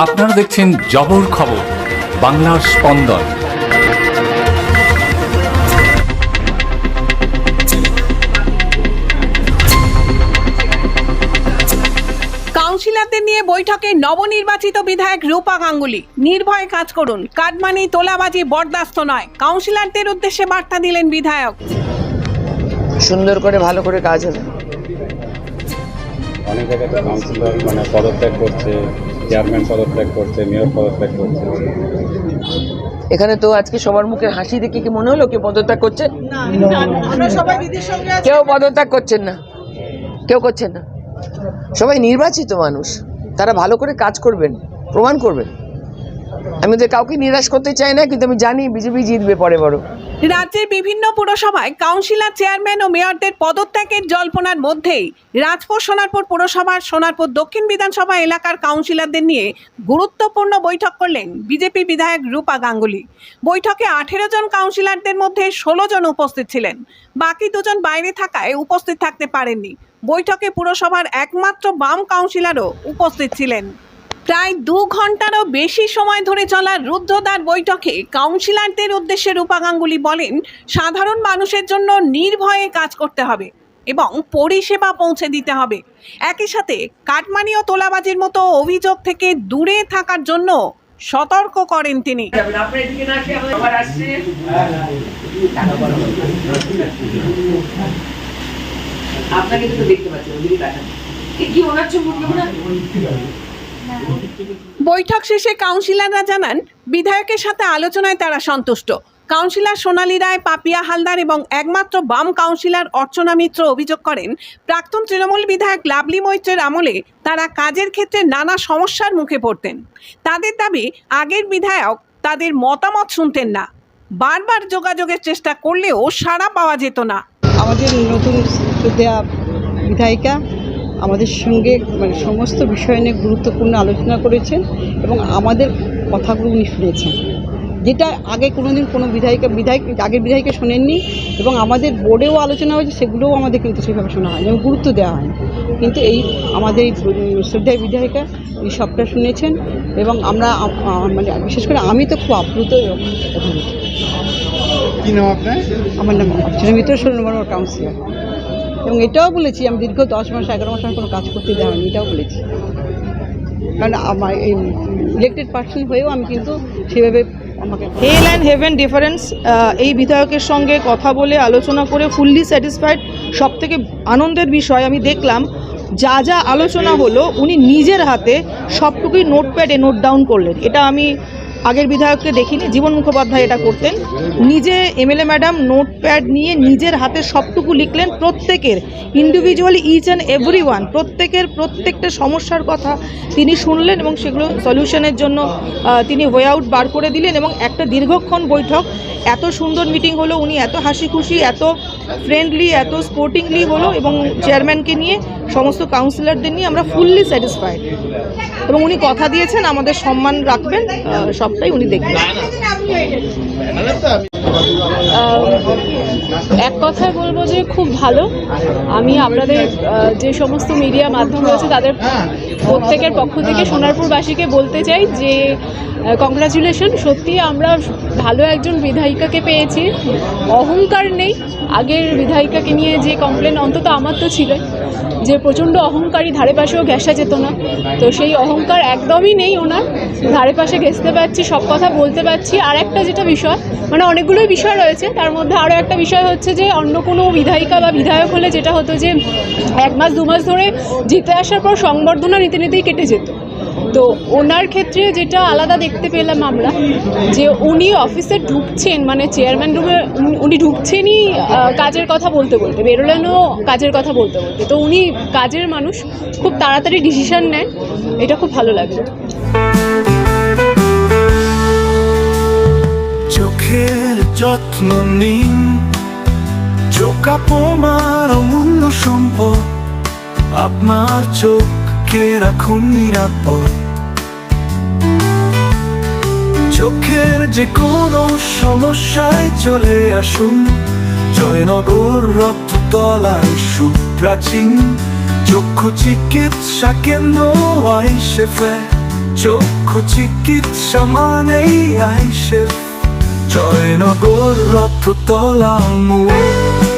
আপনারা দেখছেন জবর খবর, বাংলার স্পন্দন। কাউন্সিলরদের নিয়ে বৈঠকে নবনির্বাচিত বিধায়ক রূপা গাঙ্গুলি। নির্ভয়ে কাজ করুন, কাটমানি তোলাবাজি বরদাস্ত নয়, কাউন্সিলরদের উদ্দেশ্যে বার্তা দিলেন বিধায়ক। সুন্দর করে ভালো করে কাজ হবে। অনেক জায়গাতে কাউন্সিলর পদত্যাগ করছে, চেয়ারম্যান পদত্যাগ করছে, মেয়র পদত্যাগ করছে। এখানে তো আজকে সবার মুখে হাসি দেখে কি মনে হলো কেউ পদত্যাগ করছে? কেউ পদত্যাগ করছেন না, কেউ করছেন না। সবাই নির্বাচিত মানুষ, তারা ভালো করে কাজ করবেন, প্রমাণ করবেন। আমি ওদের কাউকে নিরাশ করতে চাই না, কিন্তু আমি জানি বিজেপি জিতবে পরে বড়। রাজ্যের বিভিন্ন পুরসভায় কাউন্সিলর, চেয়ারম্যান ও মেয়রদের পদত্যাগের জল্পনার মধ্যেই রাজপুর সোনারপুর পুরসভার সোনারপুর দক্ষিণ বিধানসভা এলাকার কাউন্সিলরদের নিয়ে গুরুত্বপূর্ণ বৈঠক করলেন বিজেপি বিধায়ক রূপা গাঙ্গুলি। বৈঠকে 18 জন কাউন্সিলরদের মধ্যে 16 জন উপস্থিত ছিলেন, বাকি 2 জন বাইরে থাকায় উপস্থিত থাকতে পারেননি। বৈঠকে পুরসভার একমাত্র বাম কাউন্সিলরও উপস্থিত ছিলেন। প্রায় 2 ঘন্টারও বেশি সময় ধরে চলা রুদ্ধদ্বার বৈঠকে কাউন্সিলরদের উদ্দেশ্যে রূপা গাঙ্গুলি বলেন, সাধারণ মানুষের জন্য নির্ভয়ে কাজ করতে হবে এবং পরিষেবা পৌঁছে দিতে হবে। একই সাথে কাটমানি ও তোলাবাজির মতো অভিযোগ থেকে দূরে থাকার জন্য সতর্ক করেন তিনি। বৈঠক শেষে কাউন্সিলররা জানান, বিধায়কের সাথে আলোচনায় তারা সন্তুষ্ট। কাউন্সিলর সোনালী রায়, পাপিয়া হালদার এবং একমাত্র বাম কাউন্সিলর অর্চনা মিত্র অভিযোগ করেন, প্রাক্তন তৃণমূল বিধায়ক লাভলি মৈত্রের আমলে তারা কাজের ক্ষেত্রে নানা সমস্যার মুখে পড়তেন। তাদের দাবি, আগের বিধায়ক তাদের মতামত শুনতেন না, বারবার যোগাযোগের চেষ্টা করলেও সাড়া পাওয়া যেত না। আমাদের নতুন বিধায়িকা আমাদের সঙ্গে সমস্ত বিষয় নিয়ে গুরুত্বপূর্ণ আলোচনা করেছেন এবং আমাদের কথাগুলো উনি শুনেছেন, যেটা আগে কোনোদিন কোনো আগের বিধায়িকা শোনেননি। এবং আমাদের বোর্ডেও আলোচনা হয়েছে, সেগুলোও আমাদের কিন্তু সেভাবে শোনা হয়নি এবং গুরুত্ব দেওয়া হয়নি। কিন্তু এই আমাদের এই শ্রদ্ধায় বিধায়িকা উনি সবটা শুনেছেন এবং আমরা বিশেষ করে আমি তো খুব আপ্লুত এবং অভিভূত। কি নাম আপনার? আমার নাম অর্চনা মিত্র, 16 নম্বর কাউন্সিলর। এবং এটাও বলেছি, আমি দীর্ঘ 10 মাস 11 মাস আমি কোনো কাজ করতে দেওয়া হয়নি, এটাও বলেছি। কারণ আমার এই ইলেক্টেড পার্সন হয়েও আমি কিন্তু সেভাবে আমাকে হেল অ্যান্ড হেভেন ডিফারেন্স। এই বিধায়কের সঙ্গে কথা বলে আলোচনা করে ফুললি স্যাটিসফাইড। সবথেকে আনন্দের বিষয় আমি দেখলাম, যা যা আলোচনা হলো উনি নিজের হাতে সবটুকুই নোটপ্যাডে নোট ডাউন করলেন। এটা আমি আগের বিধায়ককে দেখিনি, জীবন মুখোপাধ্যায় এটা করতেন। নিজে এমএলএ ম্যাডাম নোটপ্যাড নিয়ে নিজের হাতে সবটুকু লিখলেন, প্রত্যেকের individually each and every one, প্রত্যেকটা সমস্যার কথা তিনি শুনলেন এবং সেগুলো সলিউশনের জন্য তিনি ওয়ে আউট বার করে দিলেন। এবং একটা দীর্ঘক্ষণ বৈঠক, এত সুন্দর মিটিং হলো, উনি এত হাসি খুশি, এত ফ্রেন্ডলি, এত স্পোর্টিংলি হলো এবং চেয়ারম্যানকে নিয়ে সমস্ত কাউন্সিলরদের নিয়ে আমরা ফুললি স্যাটিসফাইড। এবং উনি কথা দিয়েছেন আমাদের সম্মান রাখবেন, সবটাই উনি দেখবেন। এক কথায় বলবো যে খুব ভালো। আমি আপনাদের যে সমস্ত মিডিয়া মাধ্যম রয়েছে তাদের প্রত্যেকের পক্ষ থেকে সোনারপুরবাসীকে বলতে চাই যে কংগ্রাচুলেশন। সত্যি আমরা ভালো একজন বিধায়িকাকে পেয়েছি, অহংকার নেই। আগের বিধায়িকাকে নিয়ে যে কমপ্লেন অন্তত আমার তো ছিল যে প্রচণ্ড অহংকারী, ধারে পাশেও ঘেঁষা যেত না, তো সেই অহংকার একদমই নেই ওনার। ধারে পাশে ঘেঁষতে পারছি, সব কথা বলতে পারছি। আর একটা যেটা বিষয়, অনেকগুলোই বিষয় রয়েছে, তার মধ্যে আরও একটা বিষয় হচ্ছে যে অন্য কোনো বিধায়িকা বা বিধায়ক হলে যেটা হতো যে 1 মাস 2 মাস ধরে জিতে আসার পর সংবর্ধনা নিতে নিতেই কেটে যেত। তো ওনার ক্ষেত্রে যেটা আলাদা দেখতে পেলাম আমরা, যে উনি অফিসে ঢুকছেন, চেয়ারম্যান রুমে উনি ঢুকছেনই কাজের কথা বলতে বলতে, বেরোলেনও কাজের কথা বলতে বলতে। তো উনি কাজের মানুষ, খুব তাড়াতাড়ি ডিসিশন নেন, এটা খুব ভালো লাগলো। চোখের যত্ন নিন, চোখ আপনার অমূল্য সম্পদ, আপনার চোখকে রাখুন নিরাপদ। চোখের যে কোনো সমস্যায় চলে আসুন, জয়নগর রক্ততলায় সুপ্রাচীন চক্ষু চিকিৎসা কেন্দ্র আইসেফে চক্ষু চিকিৎসা মানেই আইসে জয়নগর রথতলা মোড়।